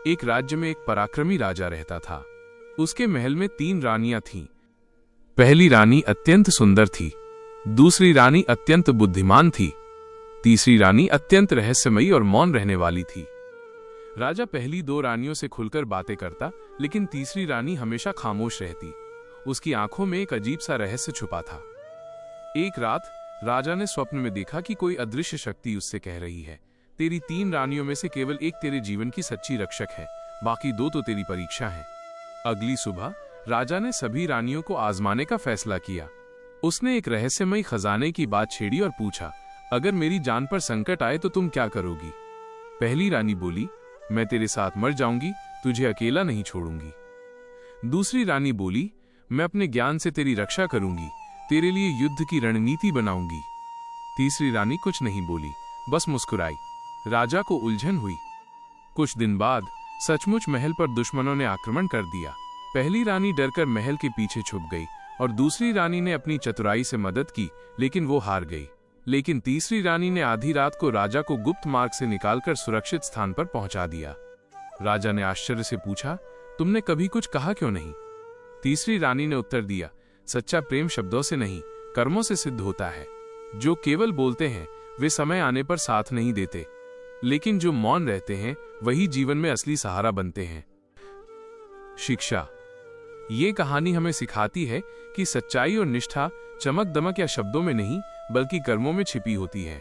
एक राज्य में एक पराक्रमी राजा रहता था। उसके महल में 3 रानियां थीं। पहली रानी अत्यंत सुंदर थी, दूसरी रानी अत्यंत बुद्धिमान थी, तीसरी रानी अत्यंत रहस्यमयी और मौन रहने वाली थी। राजा पहली 2 रानियों से खुलकर बातें करता, लेकिन तीसरी रानी हमेशा खामोश रहती। उसकी आंखों में एक अजीब सा रहस्य छुपा था। एक रात राजा ने स्वप्न में देखा कि कोई अदृश्य शक्ति उससे कह रही है, तेरी 3 रानियों में से केवल एक तेरे जीवन की सच्ची रक्षक है, बाकी 2 तो तेरी परीक्षा है। अगली सुबह राजा ने सभी रानियों को आजमाने का फैसला किया। उसने एक रहस्यमयी खजाने की बात छेड़ी और पूछा, अगर मेरी जान पर संकट आए तो तुम क्या करोगी? पहली रानी बोली, मैं तेरे साथ मर जाऊंगी, तुझे अकेला नहीं छोड़ूंगी। दूसरी रानी बोली, मैं अपने ज्ञान से तेरी रक्षा करूंगी, तेरे लिए युद्ध की रणनीति बनाऊंगी। तीसरी रानी कुछ नहीं बोली, बस मुस्कुराई। राजा को उलझन हुई। कुछ दिन बाद सचमुच महल पर दुश्मनों ने आक्रमण कर दिया। पहली रानी डरकर महल के पीछे छुप गई और दूसरी रानी ने अपनी चतुराई से मदद की, लेकिन वो हार गई। लेकिन तीसरी रानी ने आधी रात को राजा को गुप्त मार्ग से निकालकर सुरक्षित स्थान पर पहुंचा दिया। राजा ने आश्चर्य से पूछा, तुमने कभी कुछ कहा क्यों नहीं? तीसरी रानी ने उत्तर दिया, सच्चा प्रेम शब्दों से नहीं, कर्मों से सिद्ध होता है। जो केवल बोलते हैं वे समय आने पर साथ नहीं देते, लेकिन जो मौन रहते हैं वही जीवन में असली सहारा बनते हैं। शिक्षा। ये कहानी हमें सिखाती है कि सच्चाई और निष्ठा चमक दमक या शब्दों में नहीं, बल्कि कर्मों में छिपी होती है।